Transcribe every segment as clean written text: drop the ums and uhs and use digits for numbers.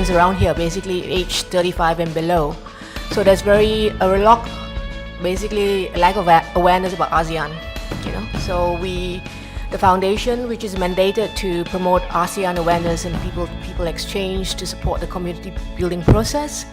Asians around here, basically age 35 and below. So there's basically a lack of awareness about ASEAN, So the foundation, which is mandated to promote ASEAN awareness and people exchange to support the community building process,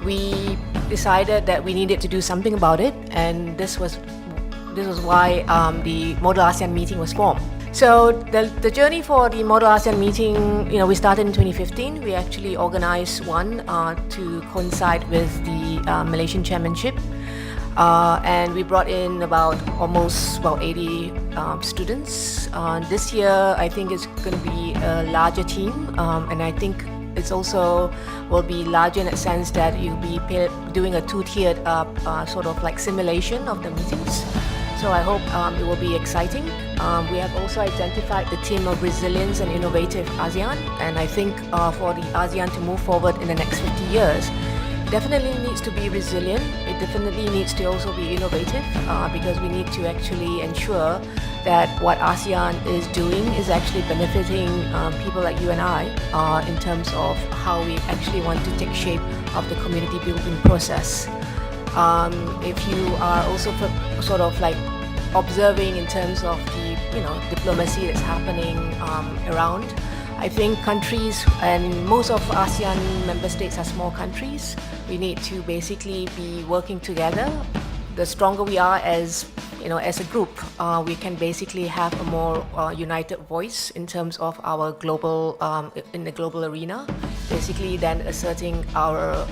we decided that we needed to do something about it, and this was why the Model ASEAN meeting was formed. So the journey for the Model ASEAN meeting, we started in 2015. We actually organized one to coincide with the Malaysian chairmanship. And we brought in almost 80 students. This year, I think it's going to be a larger team, and I think it's also will be larger in the sense that you'll be doing a two-tiered sort of like simulation of the meetings. So I hope it will be exciting. We have also identified the theme of resilience and innovative ASEAN, and I think for the ASEAN to move forward in the next 50 years, definitely needs to be resilient. It definitely needs to also be innovative because we need to actually ensure that what ASEAN is doing is actually benefiting people like you and I in terms of how we actually want to take shape of the community building process. If you are also sort of like observing in terms of the diplomacy that's happening around, I think countries, and most of ASEAN member states are small countries, we need to basically be working together. The stronger we are as a group, we can basically have a more united voice in terms of our in the global arena, basically then asserting our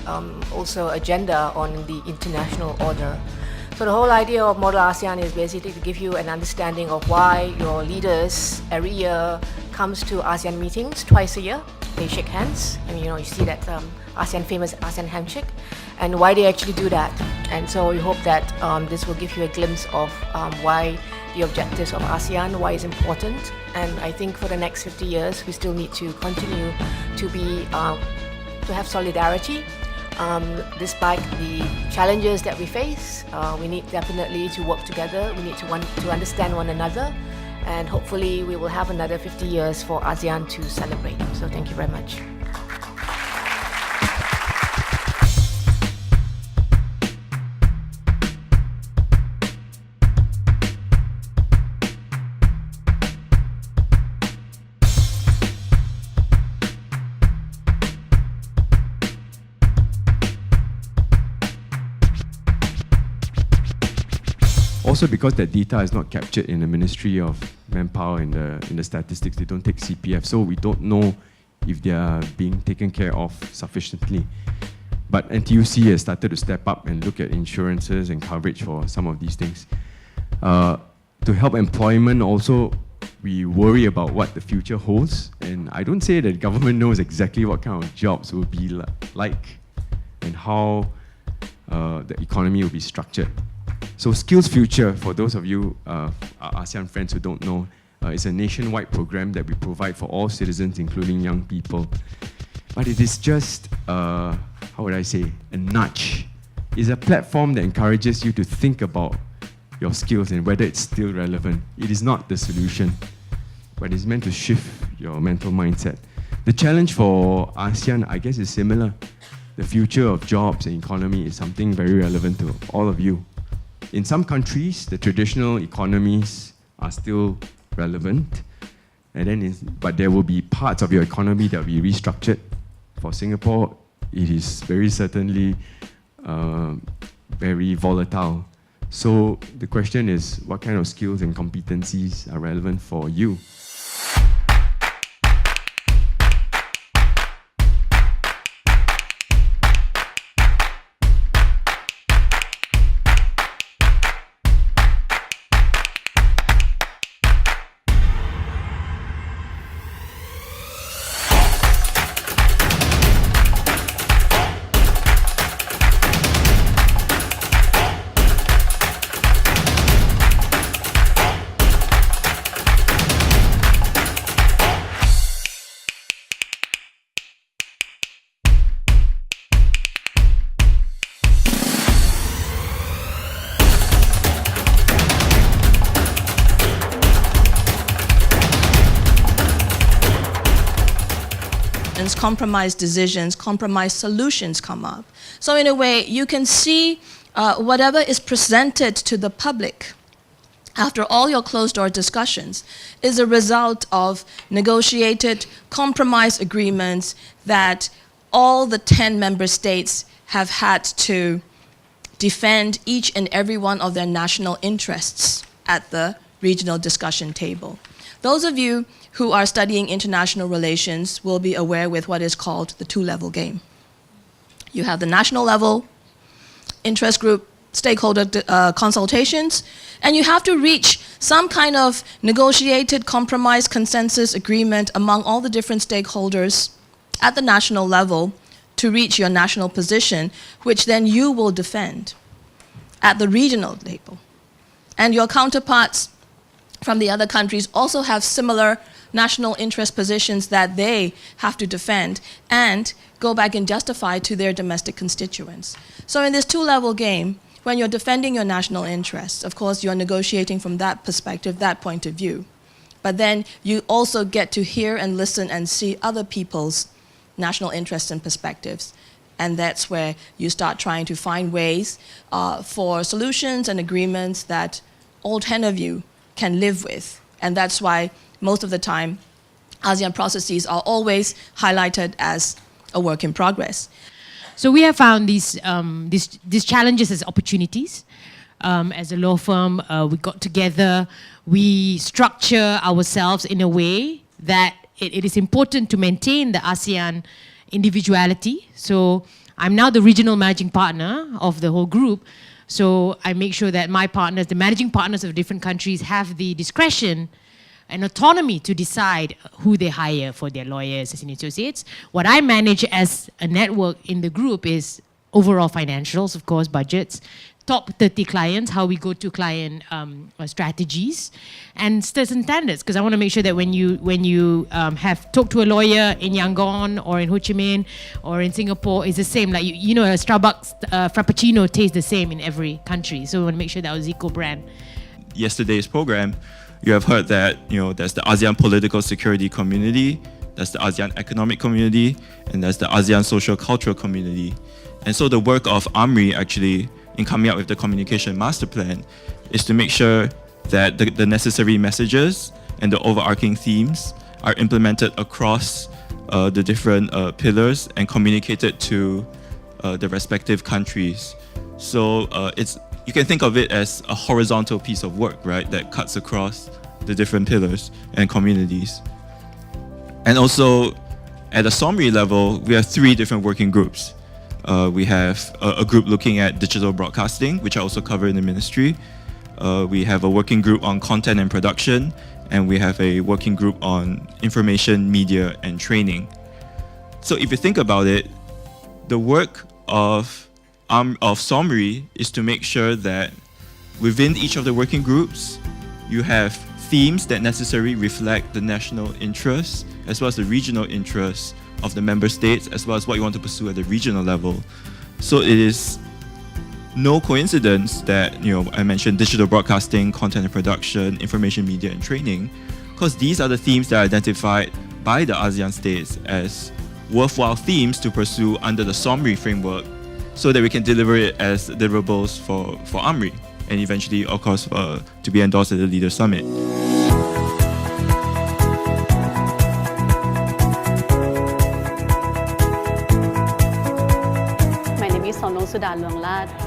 also agenda on the international order. So the whole idea of Model ASEAN is basically to give you an understanding of why your leaders every year comes to ASEAN meetings twice a year. They shake hands, and you see that famous ASEAN handshake, and why they actually do that. And so we hope that this will give you a glimpse of why the objectives of ASEAN, why it's important. And I think for the next 50 years, we still need to continue to have solidarity. Despite the challenges that we face, we need definitely to work together. We need to understand one another, and hopefully we will have another 50 years for ASEAN to celebrate. So thank you very much. Also, because that data is not captured in the Ministry of Manpower in the statistics, they don't take CPF, so we don't know if they are being taken care of sufficiently. But NTUC has started to step up and look at insurances and coverage for some of these things. To help employment also, we worry about what the future holds, and I don't say that the government knows exactly what kind of jobs will be like and how the economy will be structured. So Skills Future, for those of you, our ASEAN friends who don't know, is a nationwide program that we provide for all citizens, including young people. But it is just, how would I say, a nudge. It's a platform that encourages you to think about your skills and whether it's still relevant. It is not the solution, but it's meant to shift your mental mindset. The challenge for ASEAN, I guess, is similar. The future of jobs and economy is something very relevant to all of you. In some countries, the traditional economies are still relevant, but there will be parts of your economy that will be restructured. For Singapore, it is very certainly very volatile. So the question is, what kind of skills and competencies are relevant for you? discussions, compromise decisions, compromise solutions come up. So in a way, you can see whatever is presented to the public after all your closed-door discussions is a result of negotiated compromise agreements that all the 10 member states have had to defend each and every one of their national interests at the regional discussion table. Those of you who are studying international relations will be aware with what is called the two-level game. You have the national level, interest group, stakeholder consultations, and you have to reach some kind of negotiated compromise consensus agreement among all the different stakeholders at the national level to reach your national position, which then you will defend at the regional level. And your counterparts from the other countries also have similar national interest positions that they have to defend and go back and justify to their domestic constituents. So in this two-level game, when you're defending your national interests, of course, you're negotiating from that perspective, that point of view. But then you also get to hear and listen and see other people's national interests and perspectives. And that's where you start trying to find ways for solutions and agreements that all 10 of you can live with. And that's why most of the time, ASEAN processes are always highlighted as a work in progress. So we have found these challenges as opportunities. As a law firm, we got together, we structure ourselves in a way that it is important to maintain the ASEAN individuality. So I'm now the regional managing partner of the whole group. So I make sure that my partners, the managing partners of different countries, have the discretion and autonomy to decide who they hire for their lawyers as senior associates. What I manage as a network in the group is overall financials, of course, budgets, top 30 clients, how we go to client strategies, and certain standards, because I want to make sure that when you have talked to a lawyer in Yangon or in Ho Chi Minh or in Singapore, it's the same. Like, you know, a Starbucks Frappuccino tastes the same in every country. So we want to make sure that our Zico brand. Yesterday's program, you have heard that, you know, there's the ASEAN Political Security Community, there's the ASEAN Economic Community, and there's the ASEAN Social Cultural Community. And so the work of AMRI actually, in coming up with the communication master plan, is to make sure that the necessary messages and the overarching themes are implemented across the different pillars and communicated to the respective countries. So you can think of it as a horizontal piece of work, right, that cuts across the different pillars and communities. And also, at a SOMRI level, we have 3 different working groups. We have a group looking at digital broadcasting, which I also cover in the ministry. We have a working group on content and production, and we have a working group on information, media, and training. So if you think about it, the work of SOMRI is to make sure that within each of the working groups, you have themes that necessarily reflect the national interests as well as the regional interests of the member states, as well as what you want to pursue at the regional level. So it is no coincidence that, you know, I mentioned digital broadcasting, content and production, information, media, and training, because these are the themes that are identified by the ASEAN states as worthwhile themes to pursue under the SOMRI framework, so that we can deliver it as deliverables for AMRI, and eventually, of course, to be endorsed at the Leaders Summit.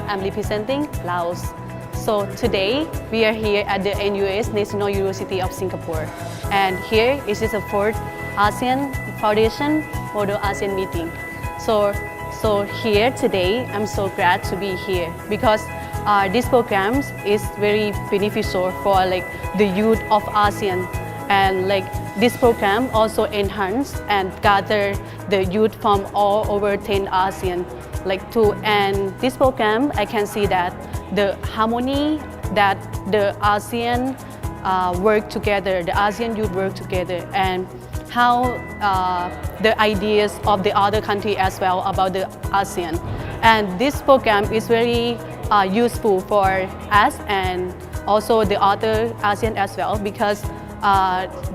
I'm representing Laos. So today we are here at the NUS National University of Singapore, and here is the 4th ASEAN Foundation Model ASEAN meeting. So here today I'm so glad to be here because this program is very beneficial for like the youth of ASEAN, and like this program also enhance and gather the youth from all over 10 ASEAN. And this program, I can see that the harmony that the ASEAN work together, the ASEAN youth work together, and how the ideas of the other country as well about the ASEAN. And this program is very useful for us and also the other ASEAN as well, because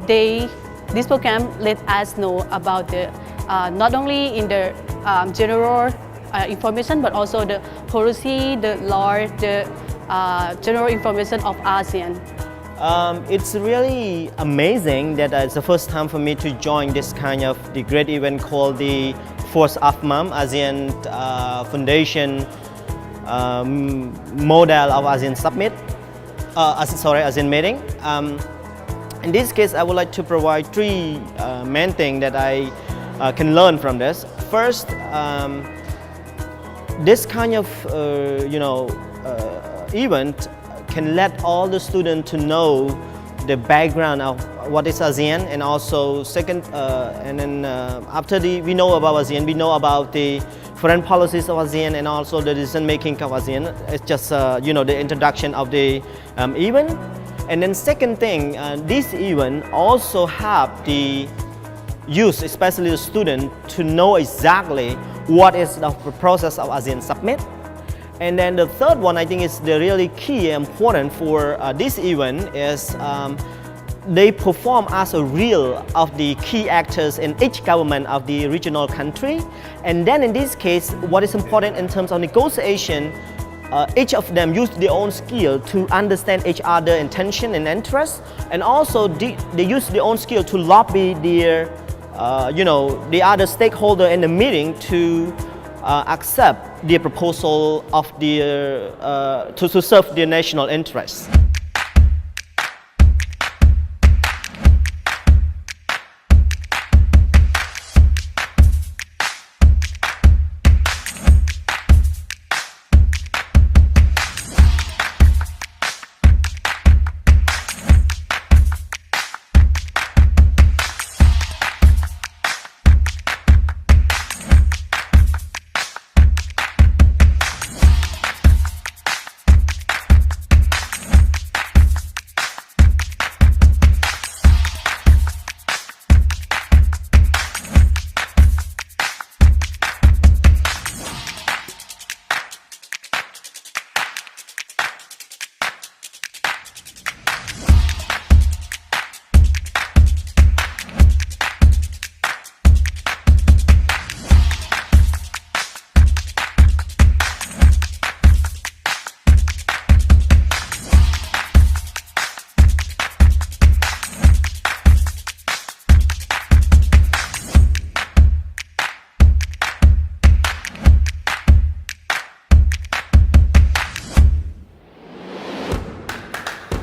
this program let us know about the not only in the general information, but also the policy, the law, the general information of ASEAN. It's really amazing that it's the first time for me to join this kind of the great event called the 4th AFMAM ASEAN Foundation model of ASEAN Summit, ASEAN meeting. In this case, I would like to provide three main things that I can learn from this. First, this kind of event can let all the students to know the background of what is ASEAN, and also second, and then after we know about ASEAN, we know about the foreign policies of ASEAN and also the decision making of ASEAN. It's just the introduction of the event. And then second thing, this event also help the youth, especially the student, to know exactly what is the process of ASEAN Summit. And then the third one, I think is the really key and important for this event is they perform as a reel of the key actors in each government of the regional country. And then in this case, what is important in terms of negotiation, each of them use their own skill to understand each other's intention and interest, and also they use their own skill to lobby their, the other stakeholder in the meeting to accept the proposal of their, to serve their national interests.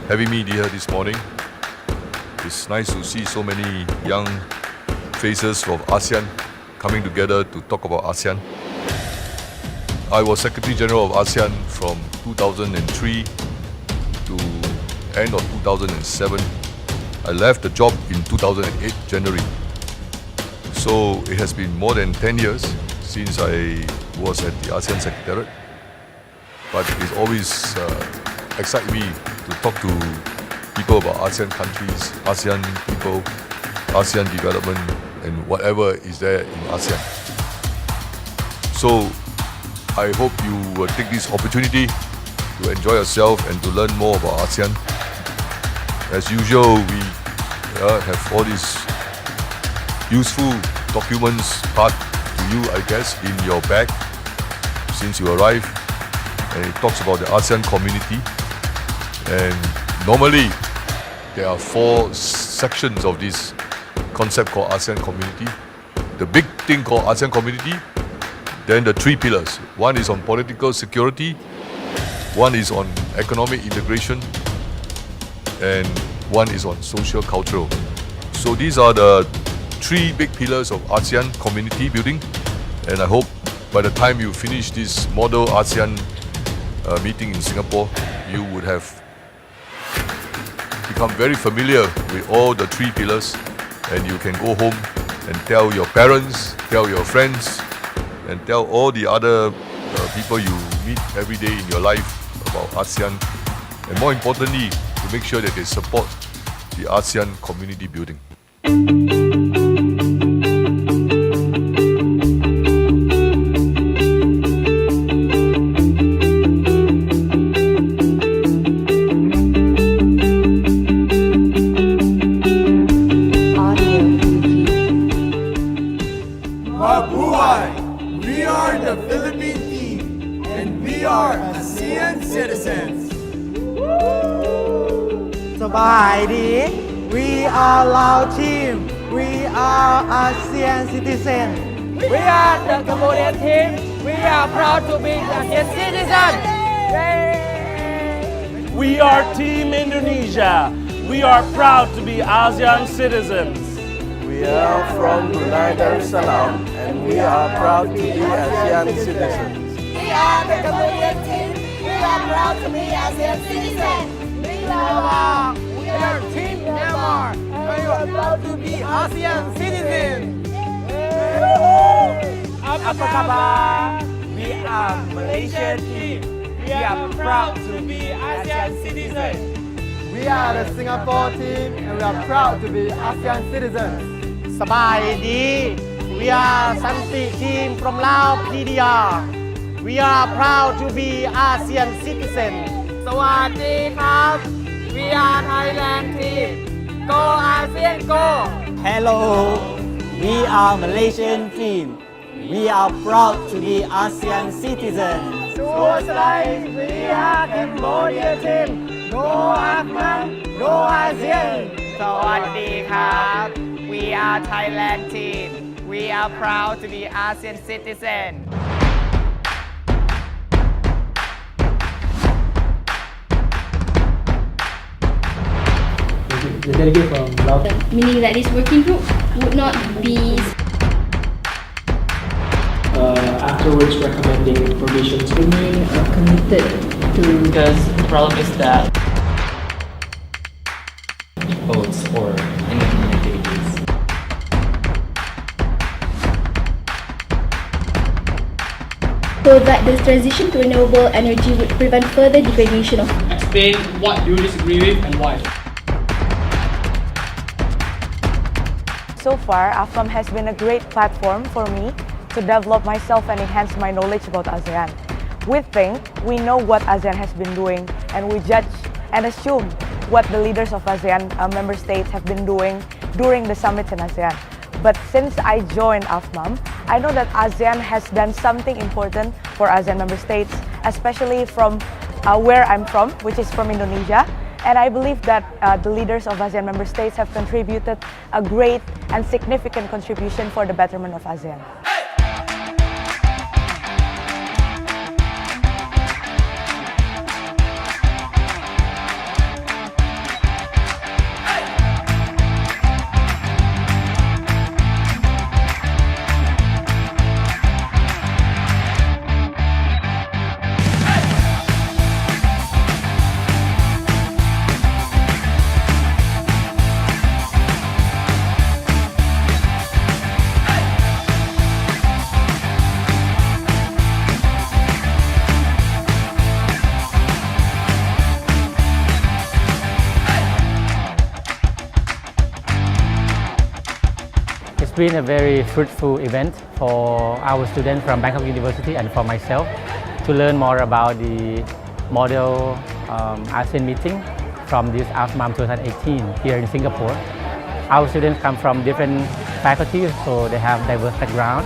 Having me here this morning. It's nice to see so many young faces of ASEAN coming together to talk about ASEAN. I was Secretary General of ASEAN from 2003 to end of 2007. I left the job in 2008, January. So it has been more than 10 years since I was at the ASEAN Secretariat. But it always excites me to talk to people about ASEAN countries, ASEAN people, ASEAN development, and whatever is there in ASEAN. So I hope you will take this opportunity to enjoy yourself and to learn more about ASEAN. As usual, we have all these useful documents part to you, I guess, in your bag since you arrived. And it talks about the ASEAN community. And normally, there are 4 sections of this concept called ASEAN community. The big thing called ASEAN community, then the 3 pillars. One is on political security, one is on economic integration, and one is on social cultural. So these are the 3 big pillars of ASEAN community building. And I hope by the time you finish this model ASEAN meeting in Singapore, you would have become very familiar with all the 3 pillars, and you can go home and tell your parents, tell your friends, and tell all the other people you meet every day in your life about ASEAN, and more importantly, to make sure that they support the ASEAN community building. Sabadi. We are Lao team. We are ASEAN citizens. We are the Cambodian team. We are proud to be ASEAN citizens. We are Team Indonesia. We are proud to be ASEAN citizens. We are from Brunei Darussalam and we are proud to be ASEAN citizens. We are the Cambodian team. We are proud to be ASEAN citizens. We are Team Myanmar and we are proud to be ASEAN citizens. Apa kabar? We are Malaysian team. We are proud to be ASEAN citizens. We are the Singapore team and we are proud to be ASEAN citizens. Sabadi. We are Santi team from Lao PDR. We are proud to be ASEAN citizens. Sawasdee krab. We are Thailand team. Go ASEAN go. Hello. We are Malaysian team. We are proud to be ASEAN citizens. Suicide. We are Cambodia team. Go AFMAM. Go ASEAN. Sawasdee krab. We are Thailand team. We are proud to be ASEAN citizens. The delegate from Laos. Meaning that this working group would not be Afterwards recommending formations. remain committed to. Because the problem is that votes for independent delegates. So that the transition to renewable energy would prevent further degradation of. Explain what you disagree with and why. So far, AFMAM has been a great platform for me to develop myself and enhance my knowledge about ASEAN. We think we know what ASEAN has been doing, and we judge and assume what the leaders of ASEAN member states have been doing during the summits in ASEAN. But since I joined AFMAM, I know that ASEAN has done something important for ASEAN member states, especially from where I'm from, which is from Indonesia. And I believe that the leaders of ASEAN member states have contributed a great and significant contribution for the betterment of ASEAN. It's been a very fruitful event for our students from Bangkok University and for myself to learn more about the model ASEAN meeting from this AFMAM 2018 here in Singapore. Our students come from different faculties, so they have diverse background,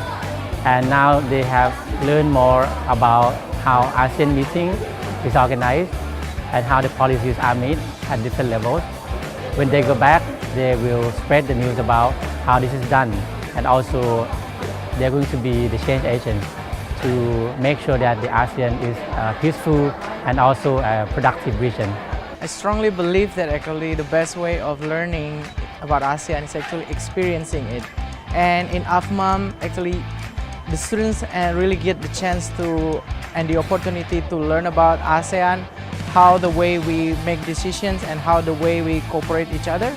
and now they have learned more about how ASEAN meeting is organized and how the policies are made at different levels. When they go back, they will spread the news about how this is done, and also they're going to be the change agents to make sure that the ASEAN is a peaceful and also a productive region. I strongly believe that actually the best way of learning about ASEAN is actually experiencing it. And in AFMAM, actually, the students really get the chance to and the opportunity to learn about ASEAN, how the way we make decisions and how the way we cooperate each other.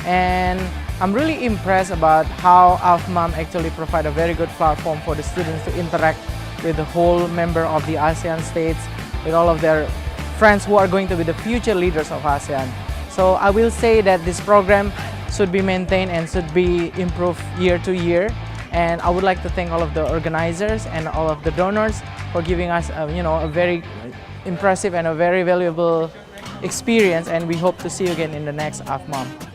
And I'm really impressed about how AFMAM actually provide a very good platform for the students to interact with the whole member of the ASEAN states, with all of their friends who are going to be the future leaders of ASEAN. So I will say that this program should be maintained and should be improved year to year. And I would like to thank all of the organizers and all of the donors for giving us a very impressive and a very valuable experience, and we hope to see you again in the next AFMAM.